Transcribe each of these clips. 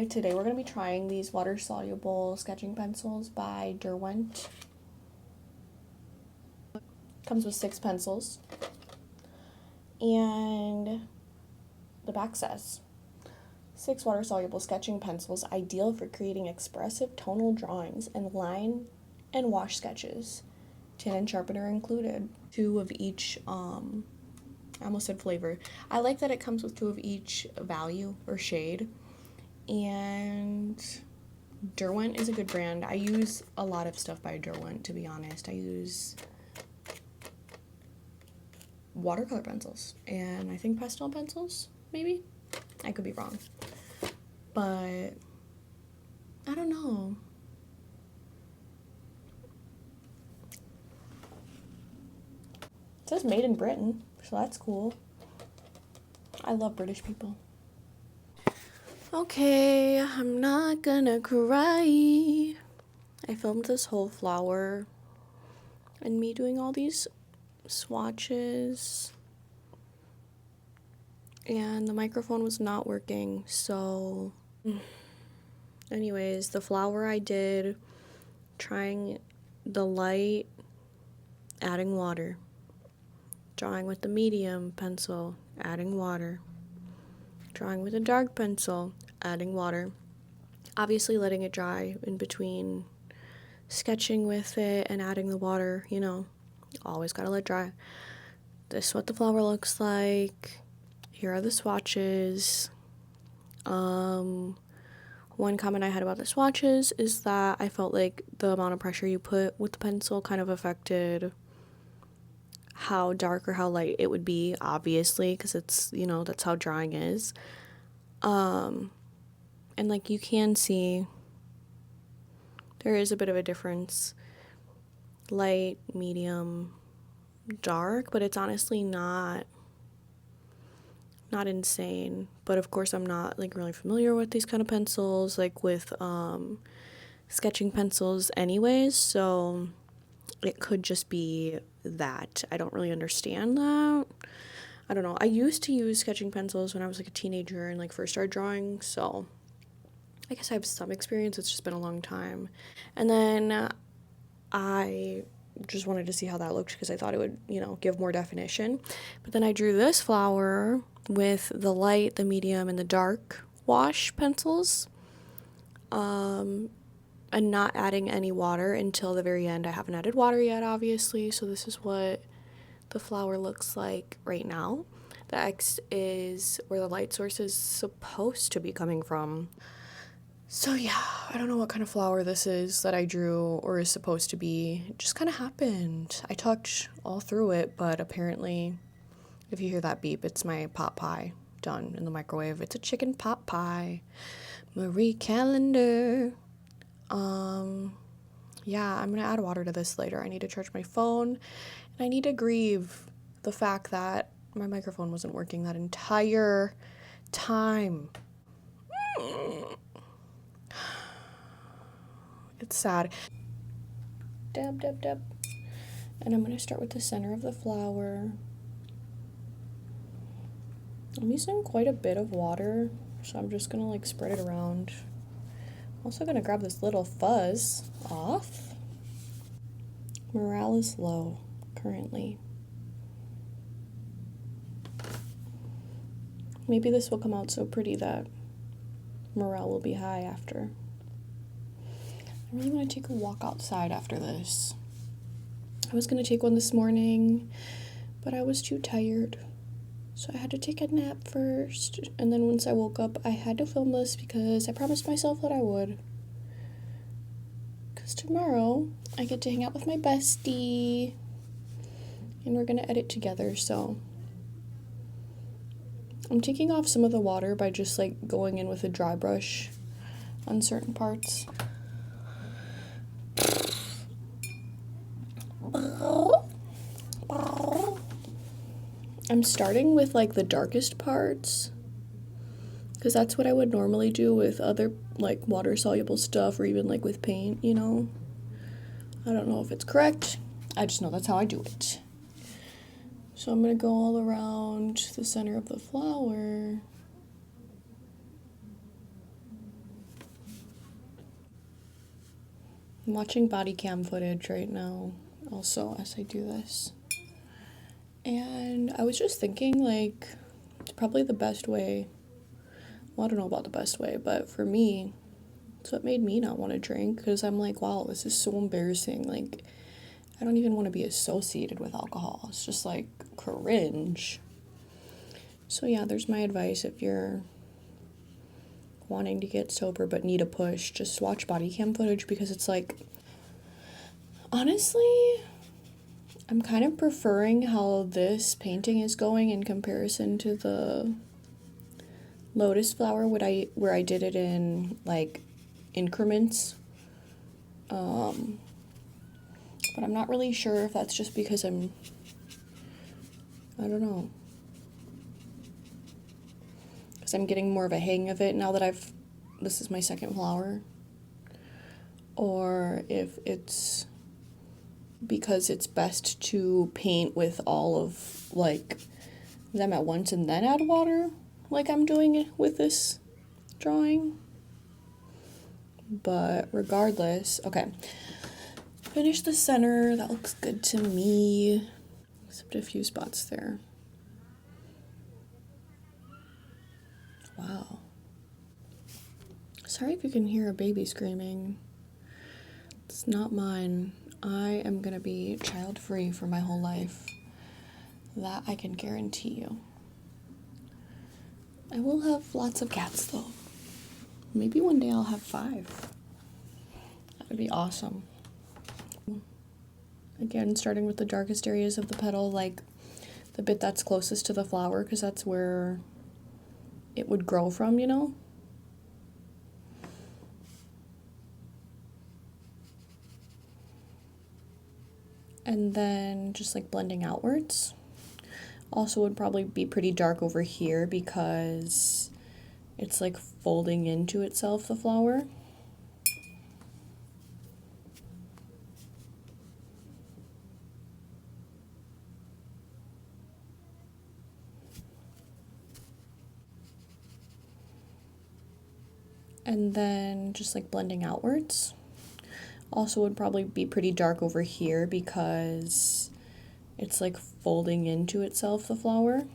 Hi, today we're going to be trying these water-soluble sketching pencils by Derwent. Comes with 6 pencils. And the back says, 6 water-soluble sketching pencils ideal for creating expressive tonal drawings and line and wash sketches. Tin and sharpener included. 2 of each, I almost said flavor. I like that it comes with 2 of each value or shade. And Derwent is a good brand. I use a lot of stuff by Derwent, to be honest. I use watercolor pencils and I think pastel pencils, maybe? I could be wrong. But I don't know. It says made in Britain, so that's cool. I love British people. Okay, I'm not gonna cry. I filmed this whole flower and me doing all these swatches. And the microphone was not working, so anyways, the flower I did, trying the light, adding water. Drawing with the medium pencil, adding water. Drawing with a dark pencil, adding water. Obviously letting it dry in between sketching with it and adding the water, you know, always gotta let it dry. This is what the flower looks like. Here are the swatches. One comment I had about the swatches is that I felt like the amount of pressure you put with the pencil kind of affected how dark or how light it would be, obviously, because it's, you know, that's how drawing is. And like you can see there is a bit of a difference, light, medium, dark, but it's honestly not insane. But of course I'm not like really familiar with these kind of pencils, like with sketching pencils anyways, so it could just be that I don't really understand that. I don't know. I used to use sketching pencils when I was like a teenager and like first started drawing, so I guess I have some experience. It's just been a long time. And then I just wanted to see how that looked because I thought it would, you know, give more definition. But then I drew this flower with the light, the medium, and the dark wash pencils. And not adding any water until the very end. I haven't added water yet, obviously, so this is what the flower looks like right now. The X is where the light source is supposed to be coming from. So yeah, I don't know what kind of flower this is that I drew or is supposed to be. It just kind of happened. I talked all through it, but apparently, if you hear that beep, it's my pot pie done in the microwave. It's a chicken pot pie. Marie Callender. Yeah, I'm gonna add water to this later. I need to charge my phone, and I need to grieve the fact that my microphone wasn't working that entire time. It's sad. Dab, dab, dab. And I'm gonna start with the center of the flower. I'm using quite a bit of water, so I'm just gonna like spread it around. I'm also gonna grab this little fuzz off. Morale is low currently. Maybe this will come out so pretty that morale will be high after. I really want to take a walk outside after this. I was gonna take one this morning, but I was too tired. So I had to take a nap first, and then once I woke up, I had to film this because I promised myself that I would. Because tomorrow, I get to hang out with my bestie, and we're gonna edit together, so. I'm taking off some of the water by just like going in with a dry brush on certain parts. I'm starting with like the darkest parts because that's what I would normally do with other like water soluble stuff or even like with paint, you know. I don't know if it's correct. I just know that's how I do it. So I'm gonna go all around the center of the flower. I'm watching body cam footage right now, also, as I do this. And I was just thinking, like, it's probably the best way. Well, I don't know about the best way, but for me, it's what made me not want to drink, because I'm like, wow, this is so embarrassing. Like, I don't even want to be associated with alcohol. It's just like cringe. So yeah, there's my advice. If you're wanting to get sober but need a push, just watch body cam footage, because it's like, honestly, I'm kind of preferring how this painting is going in comparison to the lotus flower where I did it in like increments. But I'm not really sure if that's just because I don't know. Because I'm getting more of a hang of it now that this is my second flower. Or if it's because it's best to paint with all of, like, them at once and then add water, like I'm doing it with this drawing. But regardless, okay. Finish the center. That looks good to me. Except a few spots there. Wow. Sorry if you can hear a baby screaming. It's not mine. I am gonna be child-free for my whole life. That I can guarantee you. I will have lots of cats though. Maybe one day I'll have 5. That would be awesome. Again, starting with the darkest areas of the petal, like the bit that's closest to the flower, because that's where it would grow from, you know? And then just like blending outwards. Also would probably be pretty dark over here because it's like folding into itself, the flower. And then just like blending outwards. Also would probably be pretty dark over here because it's like folding into itself, the flower.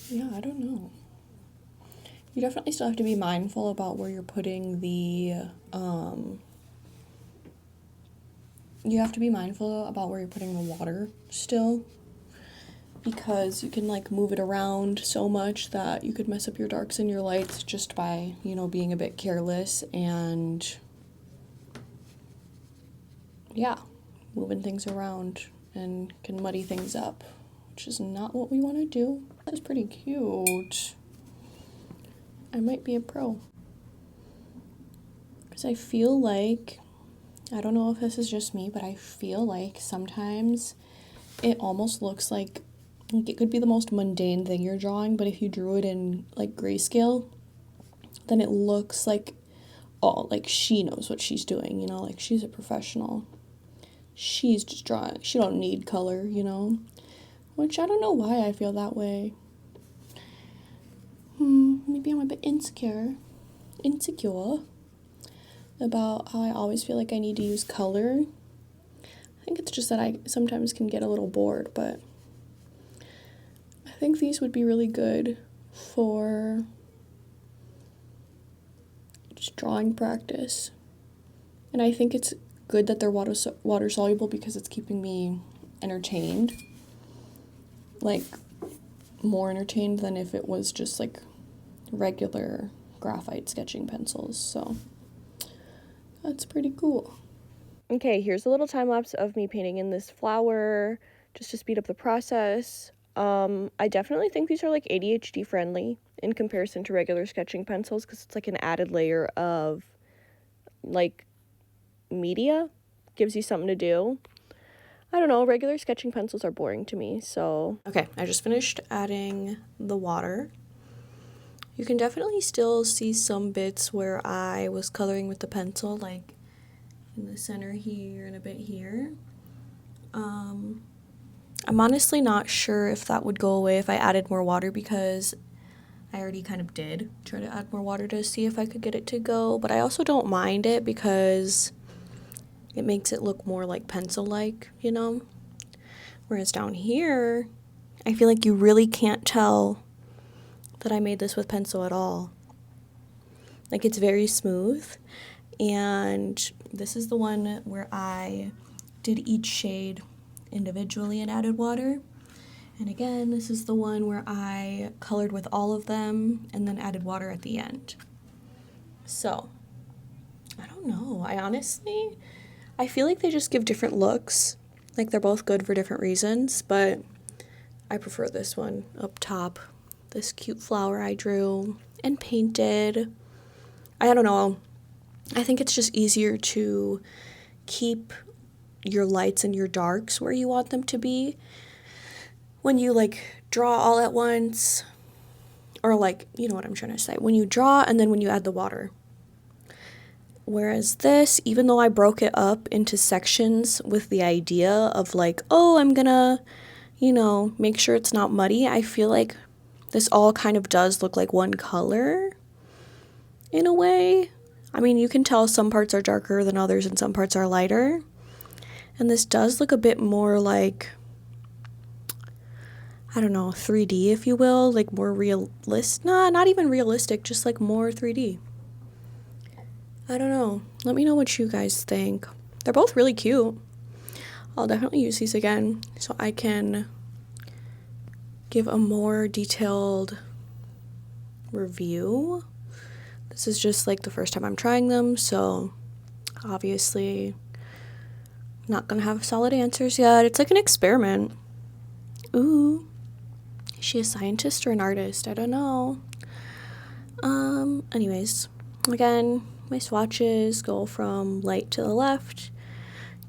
Yeah, I don't know. You definitely still have to be mindful about where you're putting the, you have to be mindful about where you're putting the water still, because you can like move it around so much that you could mess up your darks and your lights just by, you know, being a bit careless and, yeah, moving things around and can muddy things up, which is not what we want to do. That's pretty cute. I might be a pro. Because I feel like, I don't know if this is just me, but I feel like sometimes it almost looks like it could be the most mundane thing you're drawing, but if you drew it in like grayscale, then it looks like, oh, like she knows what she's doing, you know, like she's a professional. She's just drawing. She don't need color, you know, which I don't know why I feel that way. Maybe I'm a bit insecure about how I always feel like I need to use color. I think it's just that I sometimes can get a little bored, but I think these would be really good for just drawing practice. And I think it's good that they're water soluble because it's keeping me entertained. Like, more entertained than if it was just like regular graphite sketching pencils. So that's pretty cool. Okay, here's a little time lapse of me painting in this flower just to speed up the process. I definitely think these are like ADHD friendly in comparison to regular sketching pencils because it's like an added layer of like media, gives you something to do. I don't know, regular sketching pencils are boring to me, so. Okay, I just finished adding the water You can definitely still see some bits where I was coloring with the pencil, like in the center here and a bit here. I'm honestly not sure if that would go away if I added more water, because I already kind of did try to add more water to see if I could get it to go, but I also don't mind it because it makes it look more like pencil-like, you know? Whereas down here, I feel like you really can't tell that I made this with pencil at all. Like, it's very smooth, and this is the one where I did each shade individually and added water. And again, this is the one where I colored with all of them and then added water at the end. So, I don't know. I feel like they just give different looks. Like, they're both good for different reasons, but I prefer this one up top. This cute flower I drew and painted. I don't know. I think it's just easier to keep your lights and your darks where you want them to be when you like draw all at once, or like, you know what I'm trying to say, when you draw and then when you add the water. Whereas this, even though I broke it up into sections with the idea of like, oh, I'm gonna, you know, make sure it's not muddy, I feel like this all kind of does look like one color in a way. I mean, you can tell some parts are darker than others and some parts are lighter. And this does look a bit more like, I don't know, 3D, if you will, like more realistic. Nah, not even realistic, just like more 3D. I don't know. Let me know what you guys think. They're both really cute. I'll definitely use these again so I can give a more detailed review. This is just like the first time I'm trying them, so obviously not gonna have solid answers yet. It's like an experiment. Ooh. Is she a scientist or an artist? I don't know. Anyways, again, my swatches go from light to the left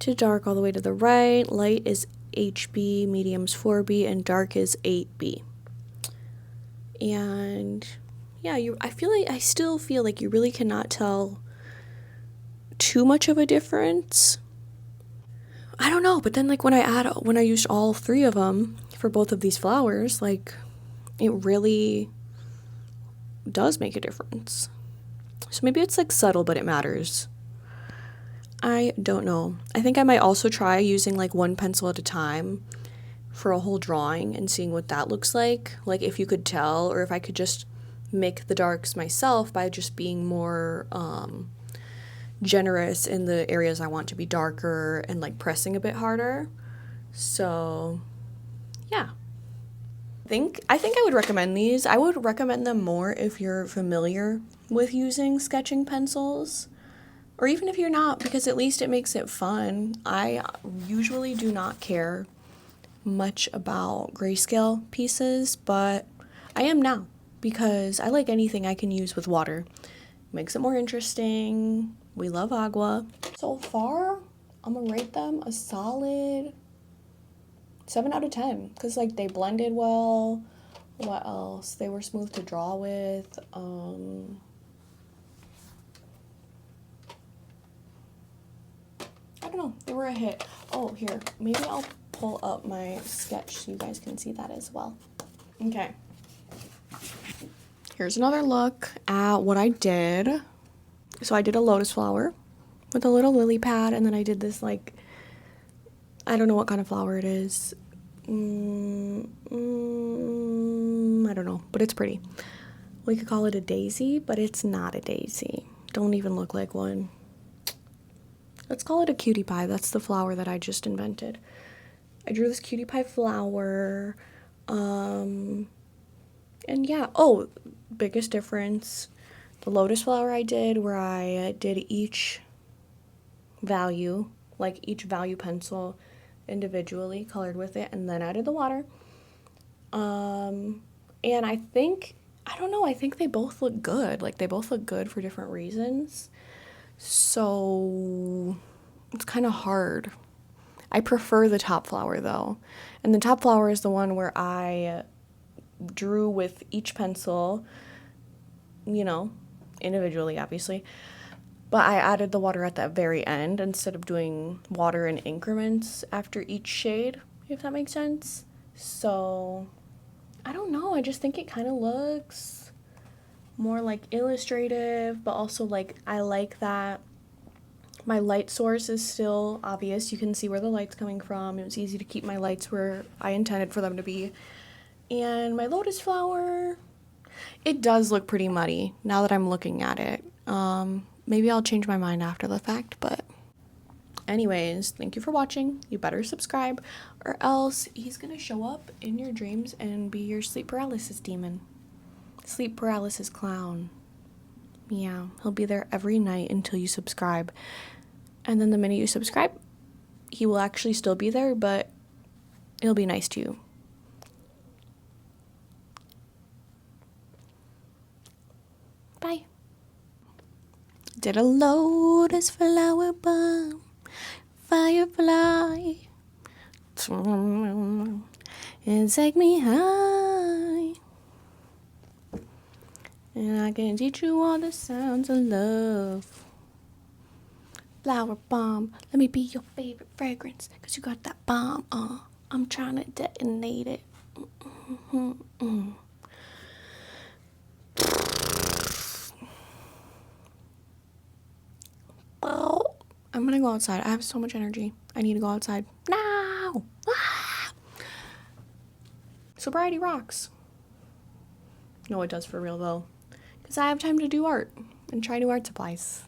to dark all the way to the right. Light is HB, medium's 4B, and dark is 8B. And yeah, I still feel like you really cannot tell too much of a difference. I don't know, but then like when I used all three of them for both of these flowers, like it really does make a difference. So maybe it's like subtle, but it matters. I don't know. I think I might also try using like one pencil at a time for a whole drawing and seeing what that looks like if you could tell, or if I could just make the darks myself by just being more generous in the areas I want to be darker and like pressing a bit harder. So yeah, I think I would recommend these. I would recommend them more if you're familiar with using sketching pencils, or even if you're not, because at least it makes it fun. I usually do not care much about grayscale pieces, but I am now, because I like anything I can use with water. Makes it more interesting. We love agua. So far, I'm gonna rate them a solid 7 out of 10, because like they blended well. What else? They were smooth to draw with. I don't know, they were a hit. Oh, here, maybe I'll pull up my sketch so you guys can see that as well. Okay. Here's another look at what I did. So I did a lotus flower with a little lily pad, and then I did this like, I don't know what kind of flower it is. I don't know, but it's pretty. We could call it a daisy, but it's not a daisy. Don't even look like one. Let's call it a cutie pie. That's the flower that I just invented. I drew this cutie pie flower. And yeah, oh, biggest difference. The lotus flower I did, where I did each value, like each value pencil individually, colored with it, and then added the water. And I think they both look good. Like, they both look good for different reasons. So it's kind of hard. I prefer the top flower though. And the top flower is the one where I drew with each pencil you know, individually, obviously. But I added the water at the very end instead of doing water in increments after each shade, if that makes sense. So, I don't know. I just think it kind of looks more like illustrative, but also like I like that my light source is still obvious. You can see where the light's coming from. It was easy to keep my lights where I intended for them to be. And my lotus flower, it does look pretty muddy now that I'm looking at it. Maybe I'll change my mind after the fact, but anyways, thank you for watching. You better subscribe or else he's gonna show up in your dreams and be your sleep paralysis demon. Sleep paralysis clown. Yeah, he'll be there every night until you subscribe. And then the minute you subscribe, he will actually still be there, but he'll be nice to you. Bye. Did a lotus flower bomb, firefly, and take me high. And I can teach you all the sounds of love. Flower bomb, let me be your favorite fragrance, 'cause you got that bomb, I'm trying to detonate it. I'm gonna go outside. I have so much energy. I need to go outside now. Sobriety rocks. No, it does for real though, because I have time to do art and try new art supplies.